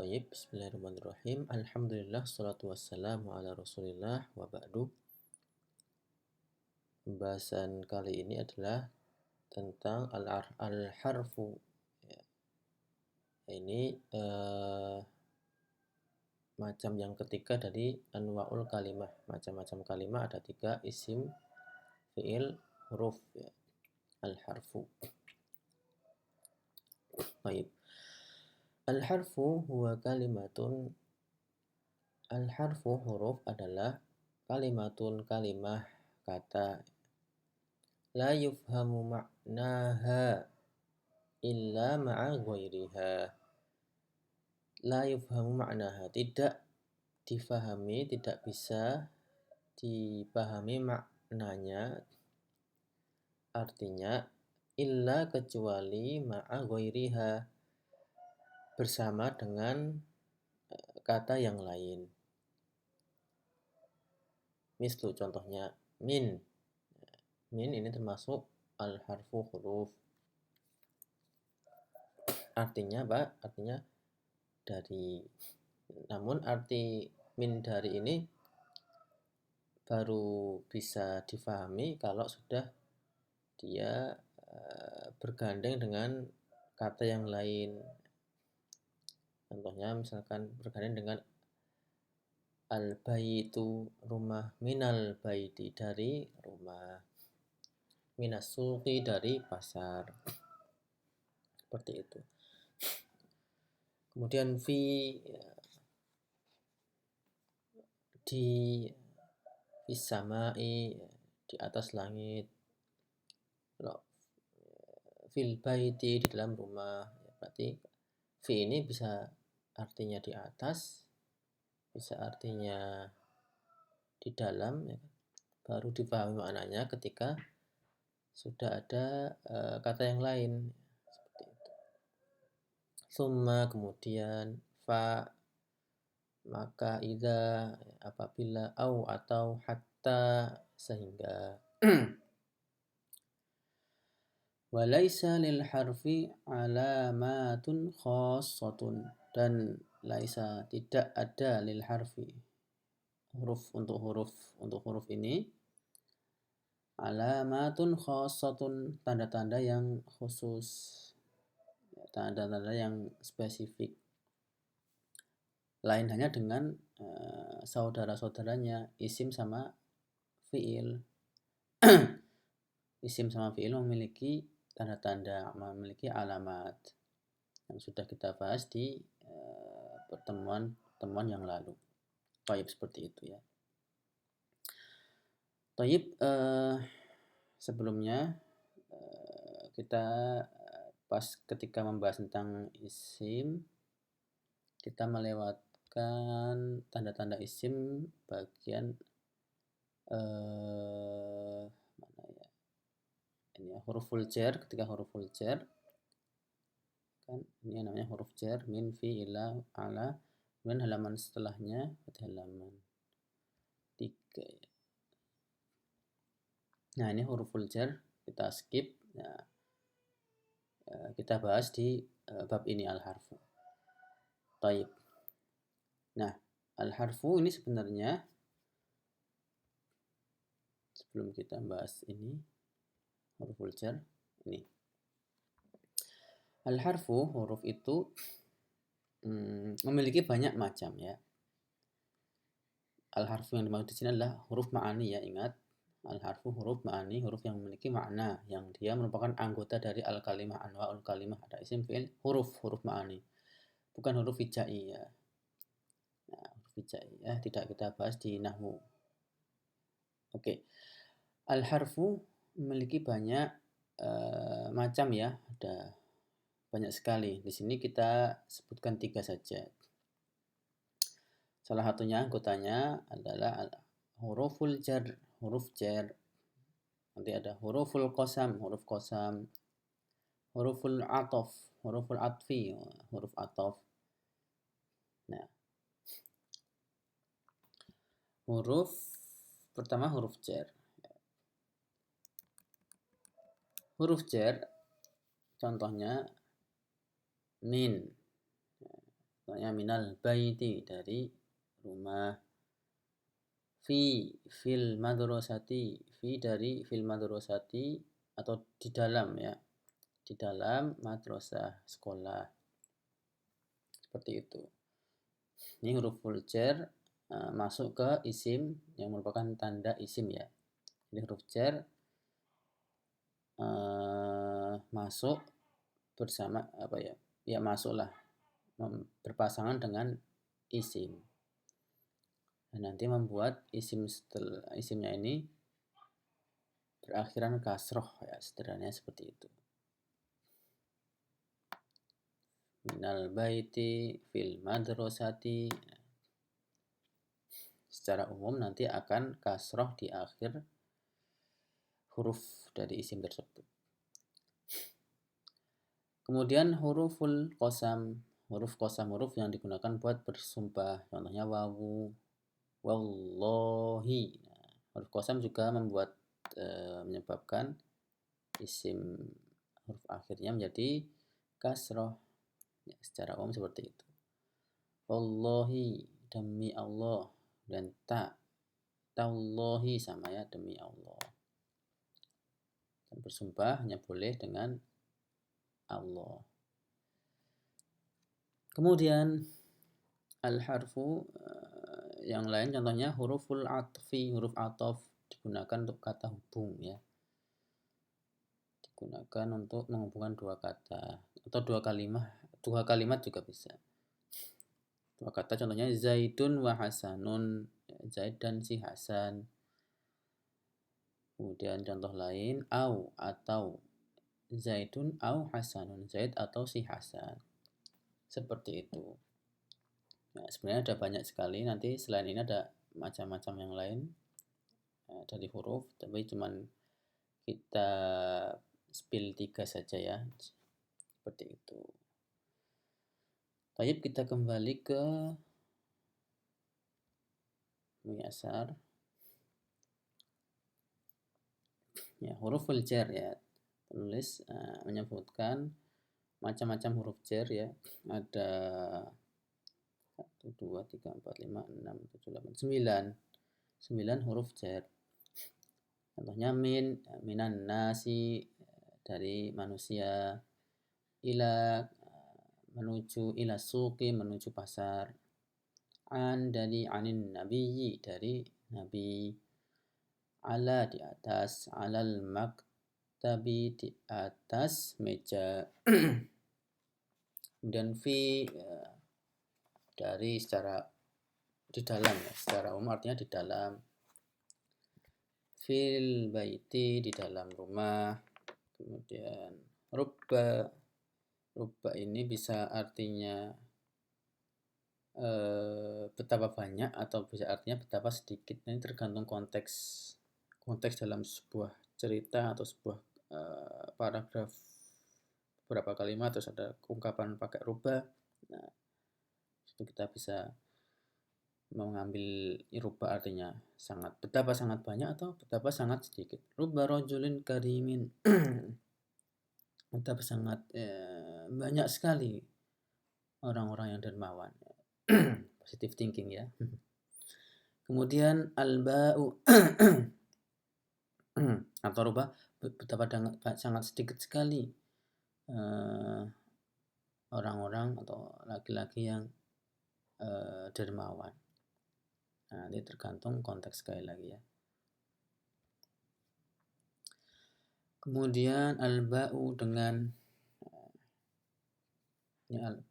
Thayyib, bismillahirrahmanirrahim. Alhamdulillah, salatu wassalamu ala rasulillah wa ba'du. Pembahasan kali ini adalah tentang al-harfu. Ya, ini macam yang ketiga dari anwa'ul kalimah. Macam-macam kalimah ada 3, isim, fi'il, huruf. Ya. Al-harfu. Baik. Al-harfu huwa kalimatun. Al-harfu huruf adalah kalimatun kalimah kata la yufhamu ma'naha illa ma'a ghairiha. La yufhamu ma'naha, tidak difahami, tidak bisa dipahami maknanya, artinya illa kecuali ma'a ghairiha, bersama dengan kata yang lain. Mislu, contohnya min. Min ini termasuk al-harfu huruf. Artinya apa? Artinya dari. Namun arti min dari ini baru bisa difahami kalau sudah dia bergandeng dengan kata yang lain. Contohnya misalkan bergandeng dengan al-baitu, rumah, minal baiti, dari rumah, minas suqi, dari pasar. Seperti itu. Kemudian di samai, di atas langit. Fil baiti, di dalam rumah. Berarti fi ini bisa artinya di atas, bisa artinya di dalam, ya. Baru dipahami maknanya ketika sudah ada kata yang lain. Seperti itu. Summa, kemudian fa, maka, idza, apabila, au, atau, hatta, sehingga. Walaisa lil harfi alamatun khassatun, dan laisa, tidak ada lil harfi, untuk huruf ini alamatun khassatun, tanda-tanda yang khusus, tanda-tanda yang spesifik, lain hanya dengan saudara-saudaranya isim sama fiil. Isim sama fiil memiliki tanda-tanda, memiliki alamat yang sudah kita bahas di pertemuan yang lalu. Taib, seperti itu ya. Taib, sebelumnya kita pas ketika membahas tentang isim, kita melewatkan tanda-tanda isim bagian mana ya? Ini ya, huruful jar. Ketika huruful jar, kan ini namanya huruf jar, min, fi, ila, ala. Kemudian halaman setelahnya berarti halaman 3 ya. Nah, ini huruful jar kita skip. Nah, kita bahas di bab ini al-harfu. Taib. Nah, al-harfu ini sebenarnya, sebelum kita bahas ini huruful jar, ini al-harfu, huruf itu memiliki banyak macam ya. Al-harfu yang dimaksud di sini adalah huruf ma'ani ya, ingat. Al-harfu huruf ma'ani, huruf yang memiliki makna, yang dia merupakan anggota dari al-kalimah, anwa'ul kalimah, ada isim, fi'il, huruf ma'ani. Bukan huruf hijai ya. Nah, huruf hijai ya tidak kita bahas di nahwu. Oke. Al-harfu memiliki banyak macam ya, ada banyak sekali. Di sini kita sebutkan 3 saja. Salah satunya anggotanya adalah huruful jar, huruf jar. Nanti ada huruful qasam, huruf qasam. Huruful atof, huruful atfi, huruf atof. Nah, huruf pertama huruf jar. Huruf jar contohnya min. Contohnya minal baiti, dari rumah. Fil madrasati, dari fil madrasati, atau di dalam ya, di dalam madrasah, sekolah. Seperti itu. Ini huruf full jar masuk ke isim yang merupakan tanda isim ya. Ini huruf jar masuk bersama apa ya? Ya masuklah berpasangan dengan isim. Dan nanti membuat isimnya ini berakhiran kasroh ya, sederhananya seperti itu. Minal baiti, fil madrasati. Secara umum nanti akan kasroh di akhir huruf dari isim tersebut. Kemudian huruful qasam, huruf yang digunakan buat bersumpah. Contohnya wawu, wallahi. Nah, huruf qasam juga menyebabkan isim huruf akhirnya menjadi kasroh. Ya, secara umum seperti itu. Wallahi, demi Allah. Dan tallahi sama ya, demi Allah. Dan bersumpah hanya boleh dengan Allah. Kemudian al-harfu yang lain, contohnya huruful atfi, huruf ataf digunakan untuk kata hubung ya. Digunakan untuk menghubungkan dua kata atau dua kalimat juga bisa. Dua kata contohnya Zaidun wa Hasanun, Zaid dan si Hasan. Kemudian contoh lain atau Zaidun au Hasanun, Zaid atau si Hasan. Seperti itu. Nah, sebenarnya ada banyak sekali, nanti selain ini ada macam-macam yang lain dari huruf, tapi cuman kita spill 3 saja ya. Seperti itu. Baik, kita kembali ke Muyassar. Ya, huruf jar ya. Penulis menyebutkan macam-macam huruf jar ya. Ada 1, 2, 3, 4, 5, 6, 7, 8, 9 huruf jar. Contohnya minan nasi, dari manusia, ila menuju, ila suqi menuju pasar, dari anin nabiyyi dari nabi, ala di atas, alal maktabi di atas meja. Kemudian fi dari secara di dalam ya, secara umum artinya di dalam. Fil baiti di dalam rumah. Kemudian rubba ini bisa artinya betapa banyak atau bisa artinya betapa sedikit. Ini tergantung konteks dalam sebuah cerita atau sebuah paragraf, beberapa kalimat terus ada ungkapan pakai rubba. Nah, itu kita bisa mengambil rubba artinya betapa sangat banyak atau betapa sangat sedikit. Rubba rajulin karimin, betapa sangat banyak sekali orang-orang yang dermawan. Positive thinking ya. Kemudian al-ba'u atau rubah, betapa sangat sedikit sekali orang-orang atau laki-laki yang dermawan. Nah, ini tergantung konteks sekali lagi ya. Kemudian al-ba'u dengan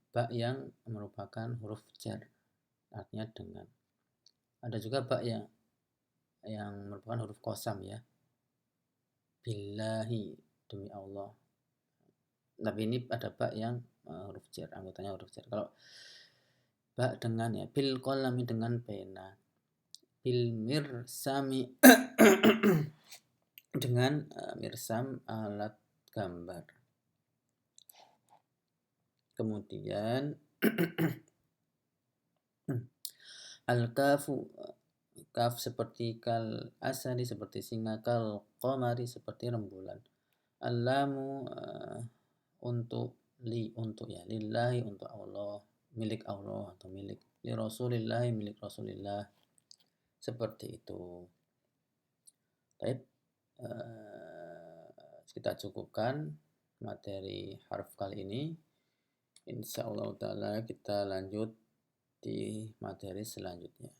ba yang merupakan huruf jar, artinya dengan. Ada juga ba yang merupakan huruf qasam ya. Billahi, demi Allah. Tapi ini ada ba yang huruf jar, anggotanya huruf jar. Kalau ba dengan ya, bil qalami dengan pena, bil mirsami dengan mirsam alat gambar. Kemudian al-kafu, kaf seperti kal asali, seperti singa, kal qamari seperti rembulan. Al-lamu untuk ya, lillahi untuk Allah. milik Allah atau milik li Rasulillah, milik Rasulillah. Seperti itu. Baik, kita cukupkan materi harf kali ini. Insya Allah ta'ala kita lanjut di materi selanjutnya.